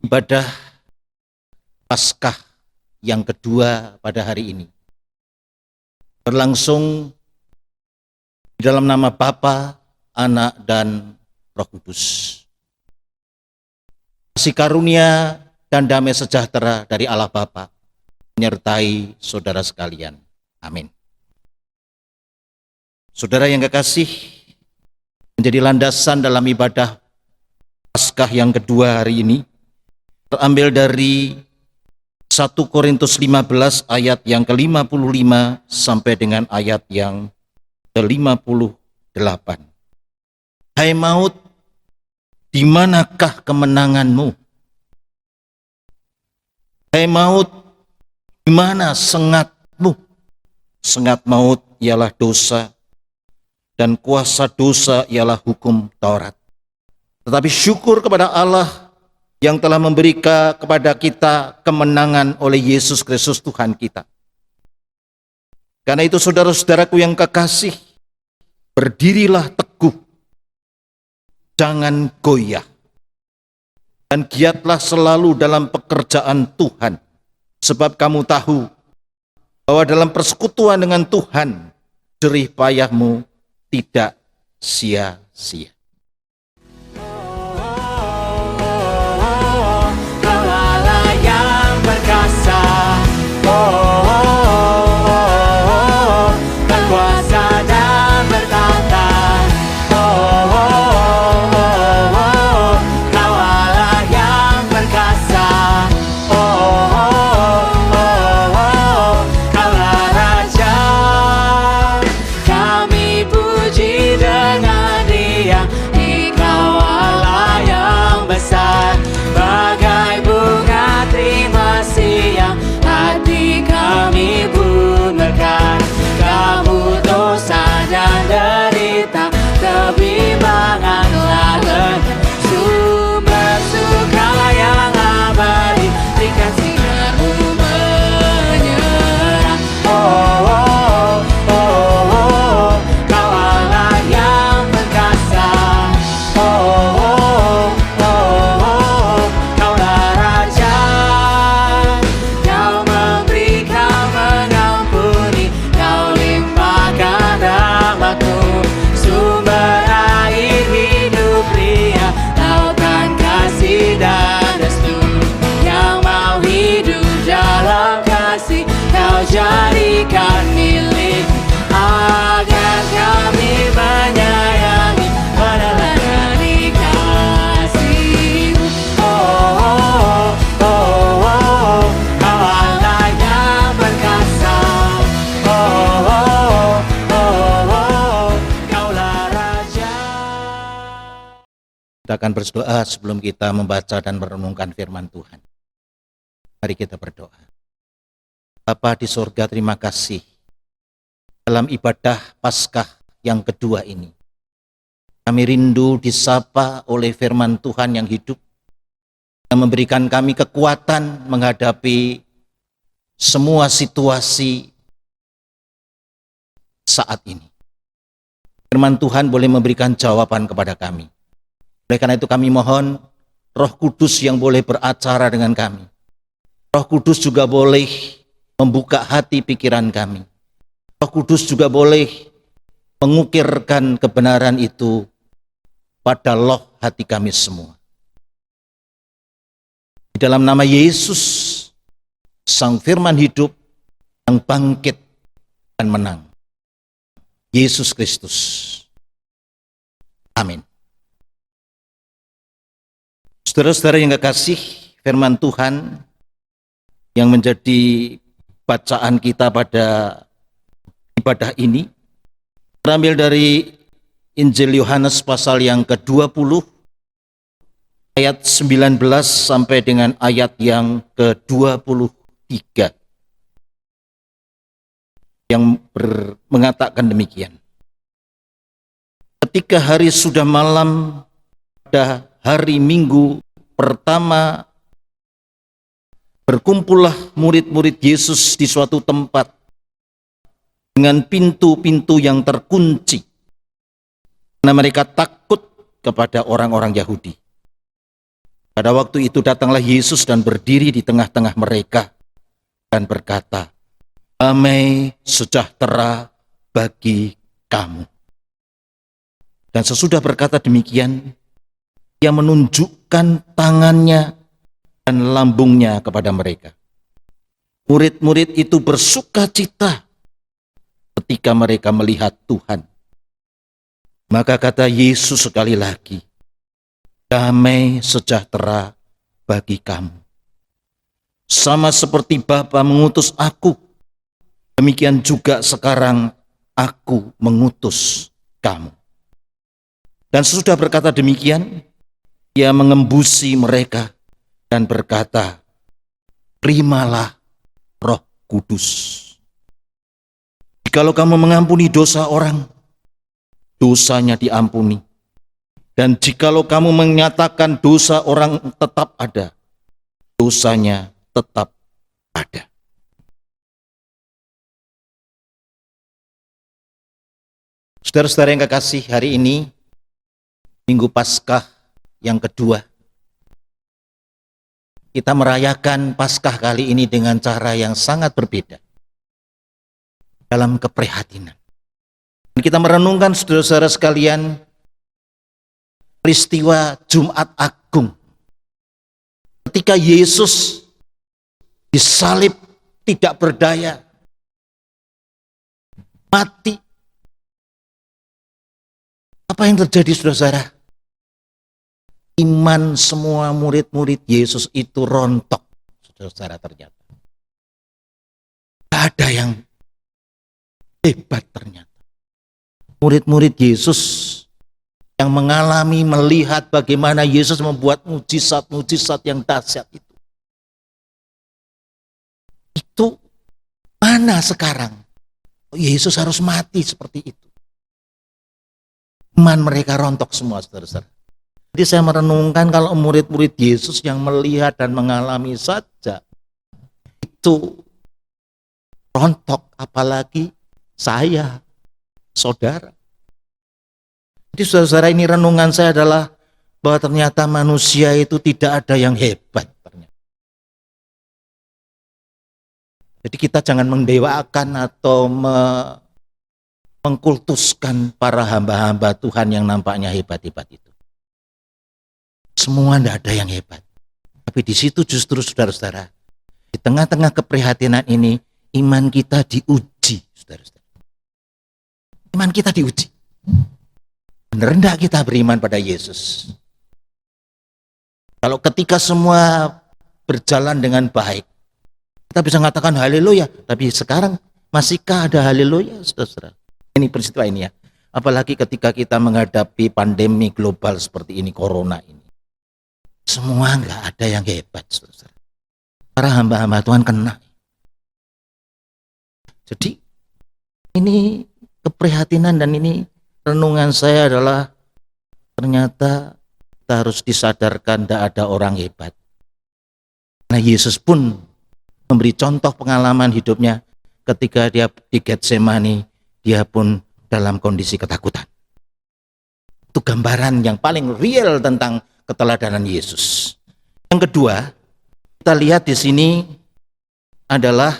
Ibadah Paskah yang kedua pada hari ini berlangsung di dalam nama Bapa, Anak, dan Roh Kudus. Kasih karunia dan damai sejahtera dari Allah Bapa menyertai saudara sekalian. Amin. Saudara yang kekasih, menjadi landasan dalam ibadah Paskah yang kedua hari ini terambil dari 1 Korintus 15 ayat yang ke-55 sampai dengan ayat yang ke-58. Hai maut, di manakah kemenanganmu? Hai maut, di mana sengatmu? Sengat maut ialah dosa, dan kuasa dosa ialah hukum Taurat. Tetapi syukur kepada Allah yang telah memberikan kepada kita kemenangan oleh Yesus Kristus Tuhan kita. Karena itu saudara-saudaraku yang kekasih, berdirilah teguh, jangan goyah, dan giatlah selalu dalam pekerjaan Tuhan, sebab kamu tahu bahwa dalam persekutuan dengan Tuhan, jerih payahmu tidak sia-sia. Jadikan milik agar kami menyayangi meneladani kasih-Mu. Kau Allah yang perkasa. Kaulah Raja. Kita akan berdoa sebelum kita membaca dan merenungkan firman Tuhan. Mari kita berdoa. Bapa di sorga, terima kasih dalam ibadah Paskah yang kedua ini. Kami rindu disapa oleh firman Tuhan yang hidup, yang memberikan kami kekuatan menghadapi semua situasi saat ini. Firman Tuhan boleh memberikan jawaban kepada kami. Oleh karena itu kami mohon Roh Kudus yang boleh beracara dengan kami. Roh Kudus juga boleh membuka hati pikiran kami. Roh Kudus juga boleh mengukirkan kebenaran itu pada loh hati kami semua. Di dalam nama Yesus, Sang Firman hidup yang bangkit dan menang. Yesus Kristus. Amin. Saudara-saudara yang kekasih, firman Tuhan yang menjadi bacaan kita pada ibadah ini terambil dari Injil Yohanes pasal yang ke-20 ayat 19 sampai dengan ayat yang ke-23 yang mengatakan demikian. Ketika hari sudah malam pada hari Minggu pertama, berkumpullah murid-murid Yesus di suatu tempat dengan pintu-pintu yang terkunci, karena mereka takut kepada orang-orang Yahudi. Pada waktu itu datanglah Yesus dan berdiri di tengah-tengah mereka dan berkata, "Damai sejahtera bagi kamu." Dan sesudah berkata demikian, Ia menunjukkan tangannya dan lambungnya kepada mereka. Murid-murid itu bersuka cita ketika mereka melihat Tuhan. Maka kata Yesus sekali lagi, "Damai sejahtera bagi kamu. Sama seperti Bapa mengutus aku, demikian juga sekarang aku mengutus kamu." Dan sesudah berkata demikian, Ia mengembusi mereka dan berkata, "Terimalah Roh Kudus. Jikalau kamu mengampuni dosa orang, dosanya diampuni. Dan jikalau kamu menyatakan dosa orang tetap ada, dosanya tetap ada." Saudara-saudara yang kekasih, hari ini Minggu Paskah yang kedua. Kita merayakan Paskah kali ini dengan cara yang sangat berbeda, dalam keprihatinan. Kita merenungkan, saudara-saudara sekalian, peristiwa Jumat Agung. Ketika Yesus disalib tidak berdaya, mati. Apa yang terjadi, saudara-saudara? Iman semua murid-murid Yesus itu rontok, saudara-saudara, ternyata. Tidak ada yang hebat ternyata. Murid-murid Yesus yang mengalami, melihat bagaimana Yesus membuat mujizat-mujizat yang dahsyat itu. Itu mana sekarang? Yesus harus mati seperti itu. Iman mereka rontok semua, saudara-saudara. Jadi saya merenungkan, kalau murid-murid Yesus yang melihat dan mengalami saja itu rontok, apalagi saya, saudara. Jadi saudara-saudara, ini renungan saya adalah bahwa ternyata manusia itu tidak ada yang hebat. Ternyata. Jadi kita jangan mendewakan atau mengkultuskan para hamba-hamba Tuhan yang nampaknya hebat-hebat itu. Semua tidak ada yang hebat. Tapi di situ justru, saudara-saudara, di tengah-tengah keprihatinan ini, iman kita diuji, saudara-saudara. Iman kita diuji. Benar enggak kita beriman pada Yesus? Kalau ketika semua berjalan dengan baik, kita bisa mengatakan haleluya. Tapi sekarang masihkah ada haleluya, saudara-saudara? Ini peristiwa ini ya. Apalagi ketika kita menghadapi pandemi global seperti ini, corona ini. Semua enggak ada yang hebat, saudara. Para hamba-hamba Tuhan kena. Jadi ini keprihatinan dan ini renungan saya adalah ternyata kita harus disadarkan tidak ada orang hebat. Nah, Yesus pun memberi contoh pengalaman hidupnya ketika dia di Getsemani, dia pun dalam kondisi ketakutan. Itu gambaran yang paling real tentang keteladanan Yesus. Yang kedua, kita lihat di sini adalah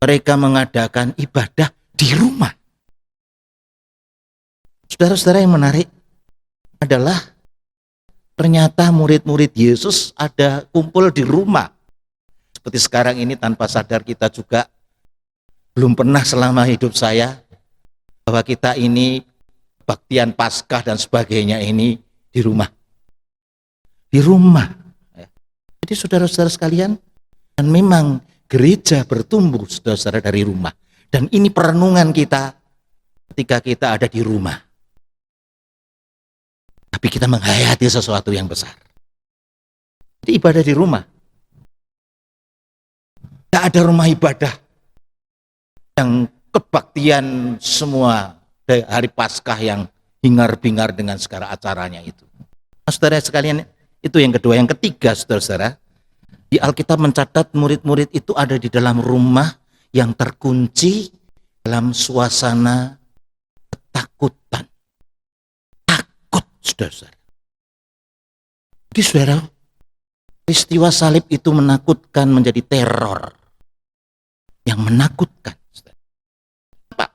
mereka mengadakan ibadah di rumah. Saudara-saudara, yang menarik adalah ternyata murid-murid Yesus ada kumpul di rumah. Seperti sekarang ini, tanpa sadar kita juga belum pernah selama hidup saya bahwa kita ini kebaktian Paskah dan sebagainya ini di rumah. Di rumah. Jadi saudara-saudara sekalian, dan memang gereja bertumbuh, saudara-saudara, dari rumah. Dan ini perenungan kita ketika kita ada di rumah. Tapi kita menghayati sesuatu yang besar. Jadi ibadah di rumah. Tidak ada rumah ibadah yang kebaktian semua dari hari Paskah yang hingar-bingar dengan segala acaranya itu. Saudara sekalian, itu yang kedua. Yang ketiga, saudara-saudara, di Alkitab mencatat murid-murid itu ada di dalam rumah yang terkunci dalam suasana ketakutan. Takut, saudara-saudara. Jadi saudara, peristiwa salib itu menakutkan, menjadi teror yang menakutkan. Apa?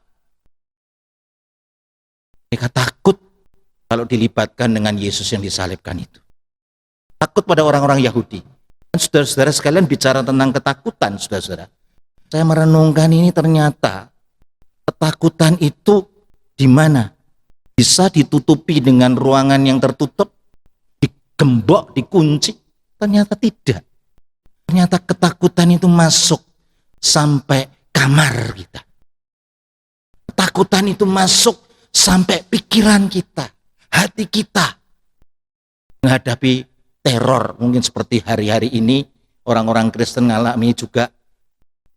Mereka takut kalau dilibatkan dengan Yesus yang disalibkan itu. Takut pada orang-orang Yahudi. Dan saudara-saudara sekalian bicara tentang ketakutan, saudara-saudara. Saya merenungkan ini, ternyata ketakutan itu di mana? Bisa ditutupi dengan ruangan yang tertutup, digembok, dikunci? Ternyata tidak. Ternyata ketakutan itu masuk sampai kamar kita. Ketakutan itu masuk sampai pikiran kita, hati kita. Menghadapi teror, mungkin seperti hari-hari ini, orang-orang Kristen mengalami juga,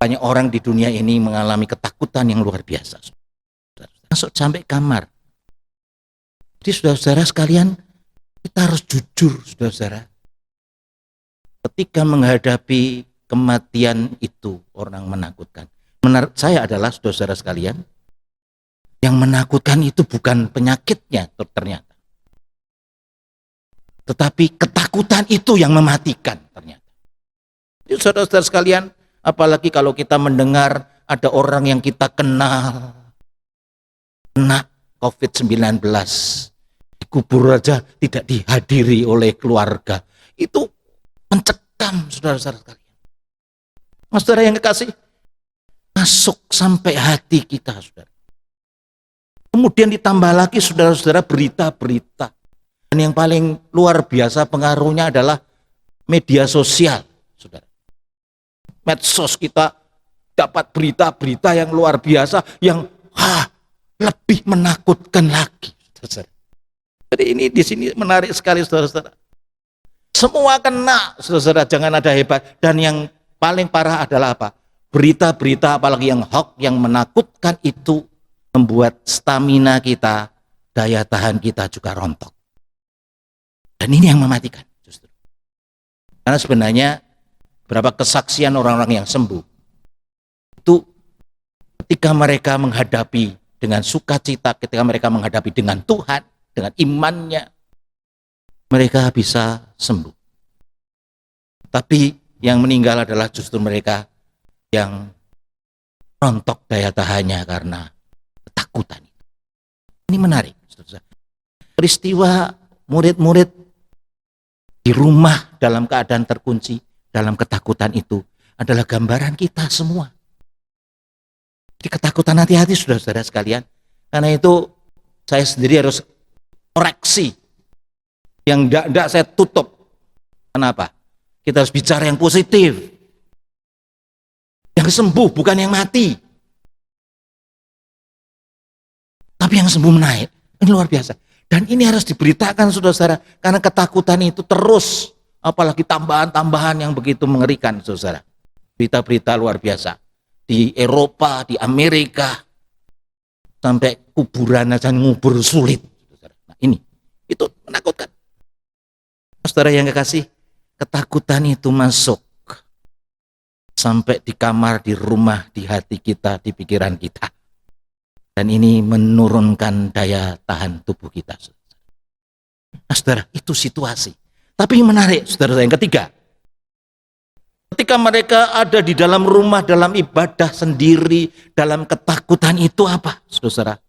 banyak orang di dunia ini mengalami ketakutan yang luar biasa. Masuk sampai kamar. Jadi saudara-saudara sekalian, kita harus jujur, saudara-saudara. Ketika menghadapi kematian itu, orang menakutkan. Menurut saya adalah, saudara-saudara sekalian, yang menakutkan itu bukan penyakitnya ternyata. Tetapi ketakutan itu yang mematikan ternyata. Jadi saudara-saudara sekalian, apalagi kalau kita mendengar ada orang yang kita kenal kena COVID-19, dikubur aja tidak dihadiri oleh keluarga. Itu mencekam saudara-saudara sekalian. Saudara yang kekasih, masuk sampai hati kita, saudara. Kemudian ditambah lagi saudara-saudara berita-berita. Dan yang paling luar biasa pengaruhnya adalah media sosial, saudara. Medsos kita dapat berita-berita yang luar biasa, yang lebih menakutkan lagi, saudara. Jadi ini di sini menarik sekali, saudara-saudara. Semua kena, saudara, jangan ada hebat. Dan yang paling parah adalah apa? Berita-berita apalagi yang hoax, yang menakutkan itu membuat stamina kita, daya tahan kita juga rontok. Dan ini yang mematikan justru. Karena sebenarnya berapa kesaksian orang-orang yang sembuh itu ketika mereka menghadapi dengan sukacita, ketika mereka menghadapi dengan Tuhan, dengan imannya, mereka bisa sembuh. Tapi yang meninggal adalah justru mereka yang rontok daya tahannya karena ketakutan. Ini menarik. Peristiwa murid-murid di rumah dalam keadaan terkunci, dalam ketakutan itu adalah gambaran kita semua. Jadi ketakutan, hati-hati saudara-saudara sekalian. Karena itu saya sendiri harus koreksi. Yang tidak saya tutup. Kenapa? Kita harus bicara yang positif. Yang sembuh bukan yang mati. Tapi yang sembuh menaik. Ini luar biasa. Dan ini harus diberitakan saudara-saudara. Karena ketakutan itu terus. Apalagi tambahan-tambahan yang begitu mengerikan saudara. Berita-berita luar biasa. Di Eropa, di Amerika. Sampai kuburan aja ngubur sulit. Nah ini. Itu menakutkan. Saudara yang kekasih. Ketakutan itu masuk. Sampai di kamar, di rumah, di hati kita, di pikiran kita. Dan ini menurunkan daya tahan tubuh kita. Nah, saudara, itu situasi. Tapi yang menarik, saudara yang ketiga. Ketika mereka ada di dalam rumah, dalam ibadah sendiri, dalam ketakutan itu apa, saudara?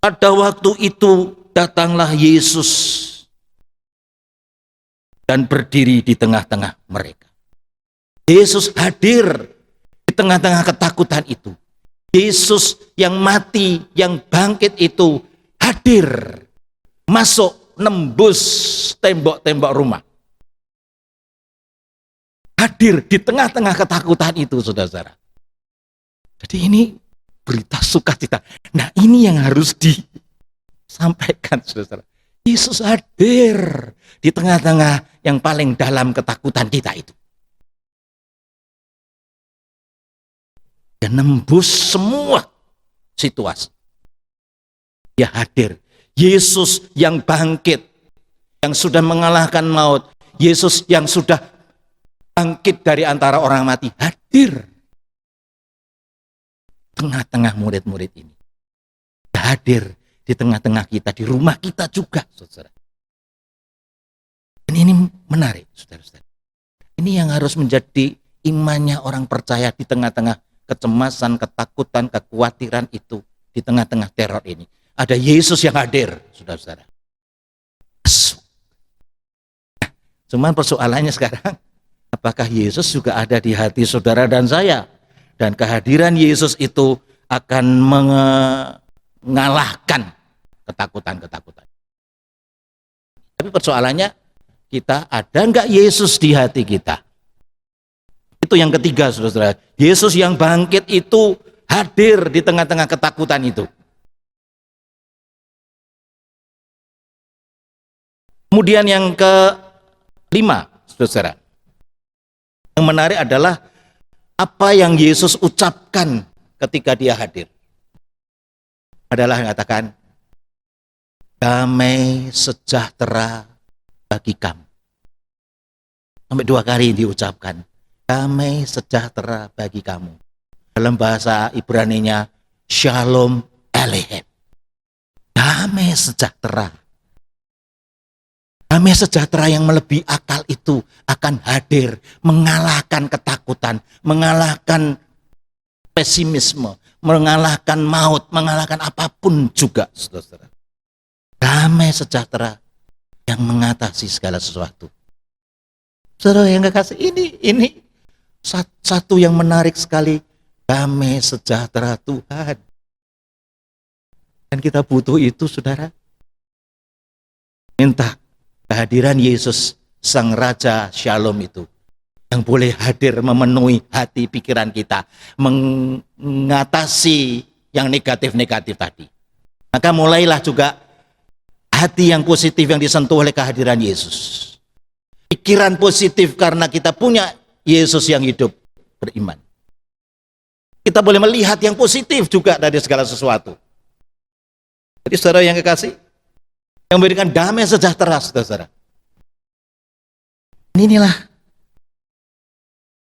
Pada waktu itu datanglah Yesus dan berdiri di tengah-tengah mereka. Yesus hadir di tengah-tengah ketakutan itu. Yesus yang mati, yang bangkit itu hadir, masuk, nembus tembok-tembok rumah. Hadir di tengah-tengah ketakutan itu, saudara-saudara. Jadi ini berita sukacita. Nah ini yang harus disampaikan, saudara-saudara. Yesus hadir di tengah-tengah yang paling dalam ketakutan kita itu. Dan nembus semua situasi. Dia hadir. Yesus yang bangkit, yang sudah mengalahkan maut. Yesus yang sudah bangkit dari antara orang mati, hadir. Tengah-tengah murid-murid ini. Hadir di tengah-tengah kita, di rumah kita juga, saudara. Menarik, saudara-saudara. Ini yang harus menjadi imannya orang percaya di tengah-tengah kecemasan, ketakutan, kekhawatiran itu, di tengah-tengah teror ini. Ada Yesus yang hadir, saudara-saudara. Cuman persoalannya sekarang, apakah Yesus juga ada di hati saudara dan saya? Dan kehadiran Yesus itu akan mengalahkan ketakutan-ketakutan. Tapi persoalannya, kita ada enggak Yesus di hati kita? Itu yang ketiga, saudara-saudara. Yesus yang bangkit itu hadir di tengah-tengah ketakutan itu. Kemudian yang kelima, saudara, yang menarik adalah apa yang Yesus ucapkan ketika dia hadir. Adalah mengatakan, damai sejahtera bagi kamu. Sampai 2 kali diucapkan, damai sejahtera bagi kamu. Dalam bahasa Ibraninya, Shalom Aleichem. Damai sejahtera. Damai sejahtera yang melebihi akal itu akan hadir, mengalahkan ketakutan, mengalahkan pesimisme, mengalahkan maut, mengalahkan apapun juga, saudara. Damai sejahtera yang mengatasi segala sesuatu. Saudara yang kekasih, ini satu yang menarik sekali, damai sejahtera Tuhan. Dan kita butuh itu, saudara. Minta kehadiran Yesus, Sang Raja Shalom itu, yang boleh hadir memenuhi hati pikiran kita, mengatasi yang negatif-negatif tadi. Maka mulailah juga hati yang positif yang disentuh oleh kehadiran Yesus. Pikiran positif karena kita punya Yesus yang hidup, beriman. Kita boleh melihat yang positif juga dari segala sesuatu. Jadi saudara yang kekasih, yang memberikan damai sejahtera, saudara. Inilah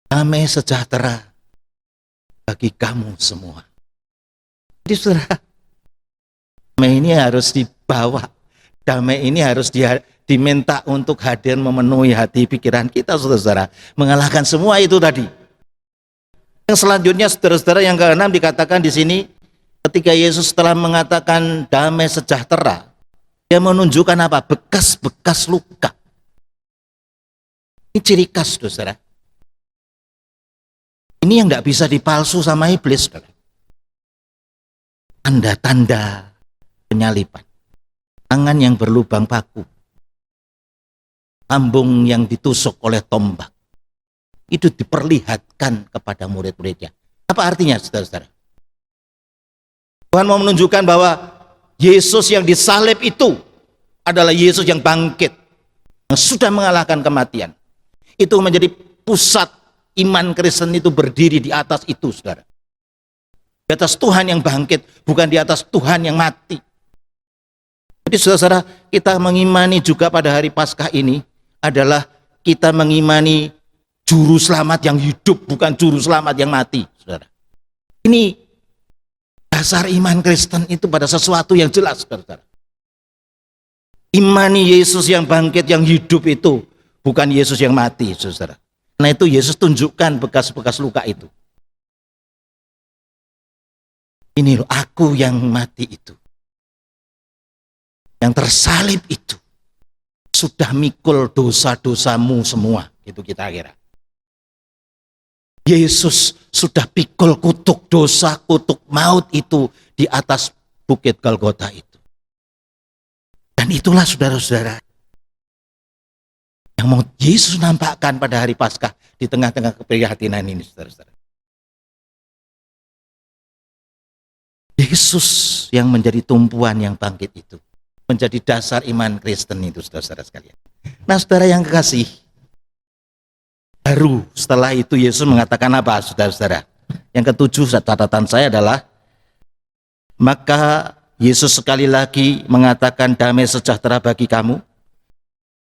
damai sejahtera bagi kamu semua. Jadi saudara, damai ini harus dibawa. Damai ini harus diminta untuk hadir memenuhi hati pikiran kita, saudara. Mengalahkan semua itu tadi. Yang selanjutnya, saudara-saudara, yang ke-6 dikatakan di sini, ketika Yesus telah mengatakan damai sejahtera, dia menunjukkan apa? Bekas-bekas luka. Ini ciri khas, saudara. Ini yang tidak bisa dipalsu sama iblis, saudara. Tanda-tanda penyaliban. Tangan yang berlubang paku. Lambung yang ditusuk oleh tombak. Itu diperlihatkan kepada murid-muridnya. Apa artinya, saudara-saudara? Tuhan mau menunjukkan bahwa Yesus yang disalib itu adalah Yesus yang bangkit, yang sudah mengalahkan kematian. Itu menjadi pusat iman Kristen itu berdiri di atas itu, saudara. Di atas Tuhan yang bangkit, bukan di atas Tuhan yang mati. Jadi saudara-saudara, kita mengimani juga pada hari Paskah ini adalah kita mengimani juru selamat yang hidup, bukan juru selamat yang mati, saudara. Ini dasar iman Kristen itu pada sesuatu yang jelas, saudara. Imani Yesus yang bangkit, yang hidup itu, bukan Yesus yang mati, saudara. Nah itu Yesus tunjukkan bekas-bekas luka itu. Ini loh, aku yang mati itu. Yang tersalib itu. Sudah mikul dosa-dosamu semua, gitu kita kira. Yesus sudah pikul kutuk dosa, kutuk maut itu di atas bukit Golgota itu. Dan itulah saudara-saudara yang mau Yesus nampakkan pada hari Paskah di tengah-tengah keprihatinan ini, saudara-saudara. Yesus yang menjadi tumpuan yang bangkit itu, menjadi dasar iman Kristen itu, saudara-saudara sekalian. Nah, saudara yang kekasih, baru setelah itu Yesus mengatakan apa, saudara-saudara? Yang ketujuh catatan saya adalah, maka Yesus sekali lagi mengatakan damai sejahtera bagi kamu.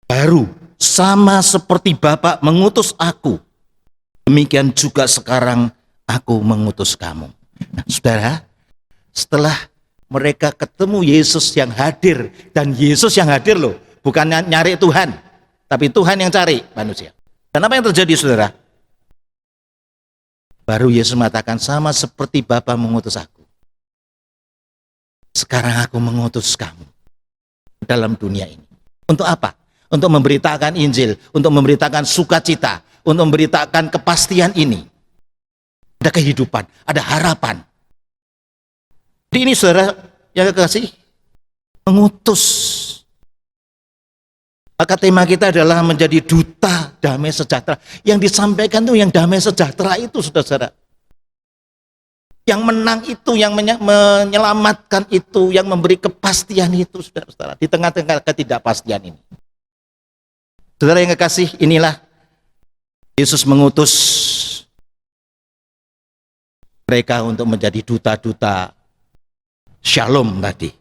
Baru sama seperti Bapa mengutus aku, demikian juga sekarang aku mengutus kamu. Nah, saudara, setelah mereka ketemu Yesus yang hadir, dan Yesus yang hadir loh, bukan nyari Tuhan. tapi Tuhan yang cari manusia. Dan apa yang terjadi, saudara? Baru Yesus mengatakan, sama seperti Bapa mengutus aku, sekarang aku mengutus kamu dalam dunia ini. Untuk apa? Untuk memberitakan Injil, untuk memberitakan sukacita, untuk memberitakan kepastian ini. Ada kehidupan, ada harapan. Jadi ini saudara yang kekasih, mengutus. Maka tema kita adalah menjadi duta damai sejahtera. Yang disampaikan itu yang damai sejahtera itu, saudara-saudara. Yang menang itu, yang menyelamatkan itu, yang memberi kepastian itu, saudara-saudara. Di tengah-tengah ketidakpastian ini. Saudara yang kekasih, inilah Yesus mengutus mereka untuk menjadi duta-duta Shalom tadi.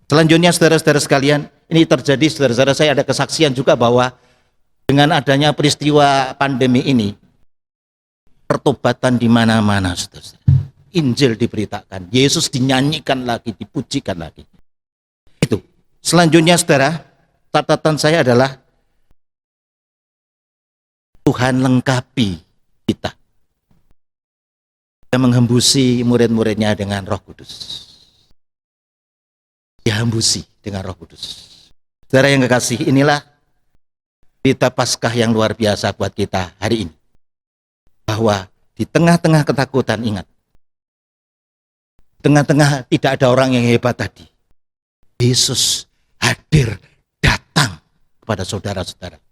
Selanjutnya saudara-saudara sekalian, ini terjadi, saudara-saudara, saya ada kesaksian juga bahwa dengan adanya peristiwa pandemi ini, pertobatan di mana-mana, saudara-saudara. Injil diberitakan, Yesus dinyanyikan lagi, dipujikan lagi. Itu. Selanjutnya saudara, catatan saya adalah Tuhan lengkapi kita. Dia menghembusi murid-muridnya dengan Roh Kudus. Dihembusi dengan Roh Kudus. Saudara yang kekasih, inilah berita Paskah yang luar biasa buat kita hari ini. Bahwa di tengah-tengah ketakutan, ingat, tengah-tengah tidak ada orang yang hebat tadi, Yesus hadir, datang kepada saudara-saudara.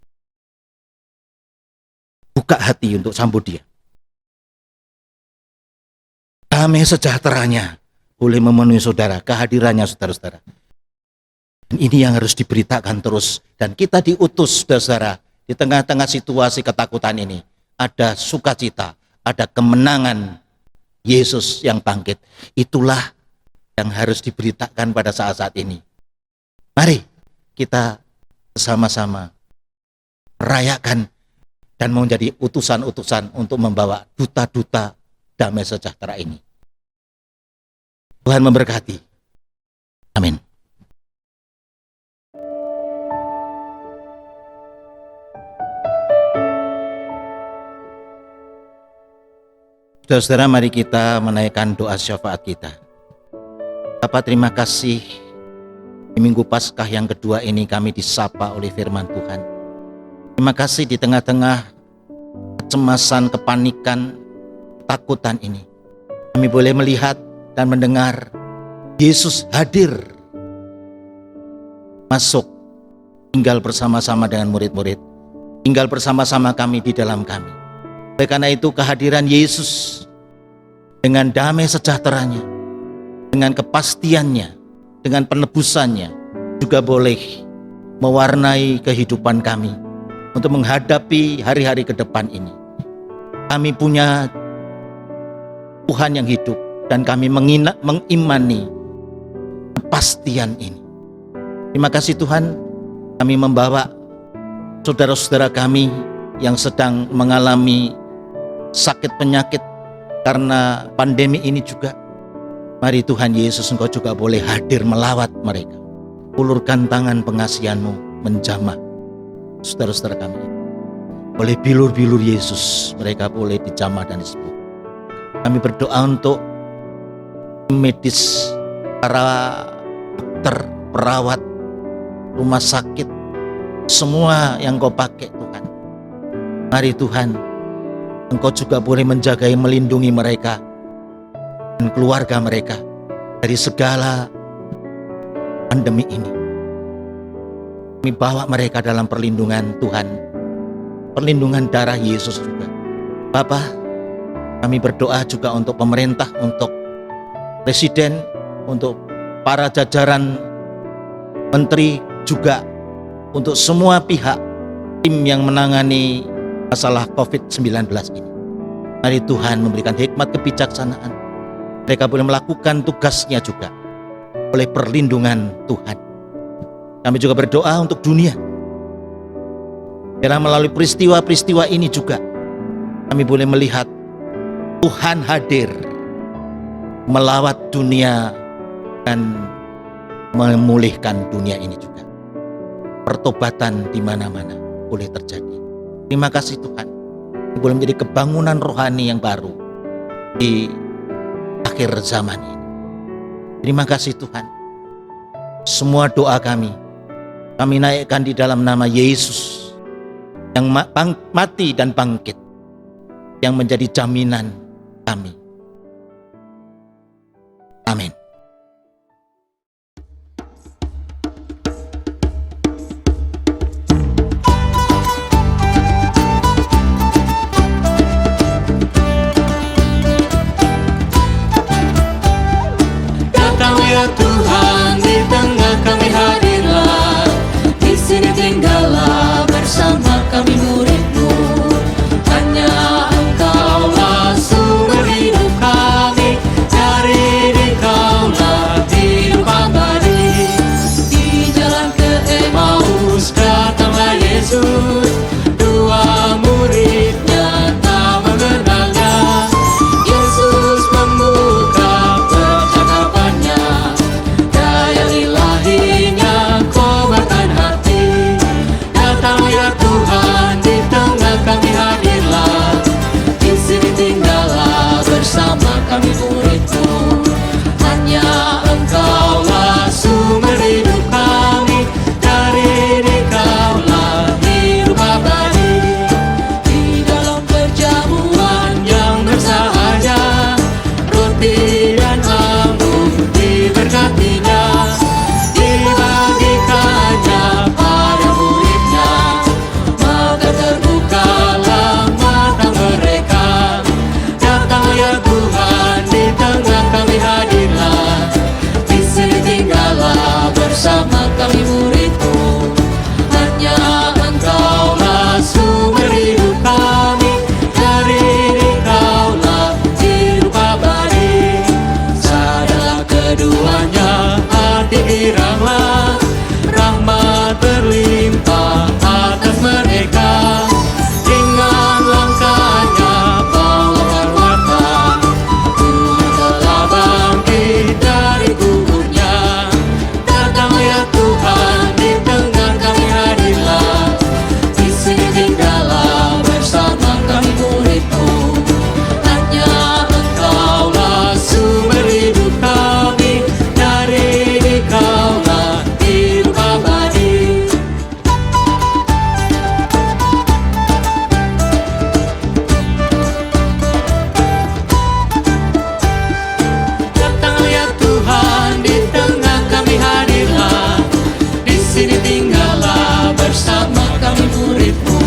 Buka hati untuk sambut dia. Damai sejahteranya boleh memenuhi saudara, kehadirannya saudara-saudara. Dan ini yang harus diberitakan terus. Dan kita diutus, saudara-saudara, di tengah-tengah situasi ketakutan ini. Ada sukacita, ada kemenangan Yesus yang bangkit. Itulah yang harus diberitakan pada saat-saat ini. Mari kita bersama-sama merayakan dan menjadi utusan-utusan untuk membawa duta-duta damai sejahtera ini. Tuhan memberkati. Amin. Saudara-saudara, mari kita menaikkan doa syafaat kita. Bapa, terima kasih di Minggu Paskah yang kedua ini kami disapa oleh firman Tuhan. Terima kasih di tengah-tengah kecemasan, kepanikan, takutan ini. Kami boleh melihat dan mendengar Yesus hadir, masuk, tinggal bersama-sama dengan murid-murid, tinggal bersama-sama kami di dalam kami. Oleh karena itu kehadiran Yesus dengan damai sejahteranya, dengan kepastiannya, dengan penebusannya juga boleh mewarnai kehidupan kami untuk menghadapi hari-hari ke depan ini. Kami punya Tuhan yang hidup dan kami mengimani kepastian ini. Terima kasih Tuhan, kami membawa saudara-saudara kami yang sedang mengalami sakit penyakit karena pandemi ini juga. Mari Tuhan Yesus, Engkau juga boleh hadir melawat mereka. Ulurkan tangan pengasihan-Mu menjamah saudara-saudara kami. Oleh bilur-bilur Yesus, mereka boleh dijamah dan disembuh. Kami berdoa untuk medis, para dokter, perawat, rumah sakit, semua yang Kau pakai Tuhan. Mari Tuhan, Engkau juga boleh menjagai, melindungi mereka dan keluarga mereka dari segala pandemi ini. Kami bawa mereka dalam perlindungan Tuhan, perlindungan darah Yesus juga. Bapa, kami berdoa juga untuk pemerintah, untuk presiden, untuk para jajaran menteri, juga untuk semua pihak, tim yang menangani masalah COVID-19 ini. Mari Tuhan memberikan hikmat kebijaksanaan. Mereka boleh melakukan tugasnya juga oleh perlindungan Tuhan. Kami juga berdoa untuk dunia. Biarlah melalui peristiwa-peristiwa ini juga kami boleh melihat Tuhan hadir melawat dunia dan memulihkan dunia ini juga. pertobatan di mana-mana boleh terjadi. Terima kasih Tuhan, ini boleh menjadi kebangunan rohani yang baru di akhir zaman ini. Terima kasih Tuhan. Semua doa kami naikkan di dalam nama Yesus yang mati dan bangkit, yang menjadi jaminan kami. Amin. Datang ya Tuhan, di tengah kami hadirlah. Di sini tinggallah bersama kami murid-Mu. Hanya Engkaulah sumber hidup kami. Dari Engkaulah hidup abadi. Di jalan ke Emmaus datanglah Yesus. Dua muridnya tak mengenalnya. Yesus membuka percakapannya. Daya ilahinya kobarkan hati. Datang ya Tuhan, di tengah kami hadirlah. Di sini tinggallah bersama kami murid-Mu. Hanya Engkaulah sumber hidup kami. Dari Engkaulah hidup abadi. Di dalam perjamuan yang bersahaja, roti dan anggur diberkatinya. Dibagikannya pada muridnya. Maka terbukalah mata mereka. Datang ya Tuhan, di tengah kami hadirlah. Di sini tinggallah bersama kami murid-Mu. Hanya Engkaulah sumber hidup kami. Dari Engkaulah hidup abadi. Sadarlah keduanya, hati giranglah. Rahmat berlimpah atas mereka. Ringan langkahnya bawa perwata. Tuhan telah bangkit dari kuburnya. Datang ya Tuhan, di tengah kami hadirlah. Di sini tinggallah bersama kami murid-Mu. Hanya Engkaulah sumber hidup kami. Dari Engkaulah hidup abadi. Datang ya Tuhan, di tengah kami hadirlah. Di sini tinggallah bersama kami murid-Mu.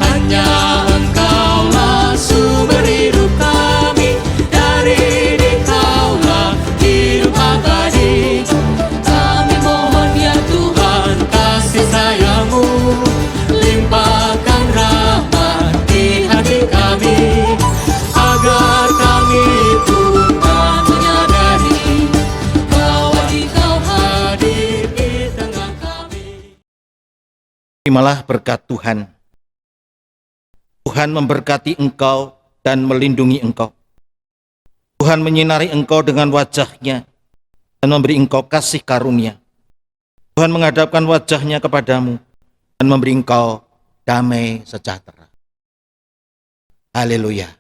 Hanya Engkaulah sumber hidup kami. Dari Engkaulah hidup abadi. Kami mohon ya Tuhan, kasih sayang-Mu. Limpahkan rahmat di hati kami. Agar kami Tuhan menyadari bahwa Engkau hadir di tengah kami. Terimalah berkat Tuhan. Tuhan memberkati engkau dan melindungi engkau. Tuhan menyinari engkau dengan wajah-Nya dan memberi engkau kasih karunia. Tuhan menghadapkan wajah-Nya kepadamu dan memberi engkau damai sejahtera. Haleluya.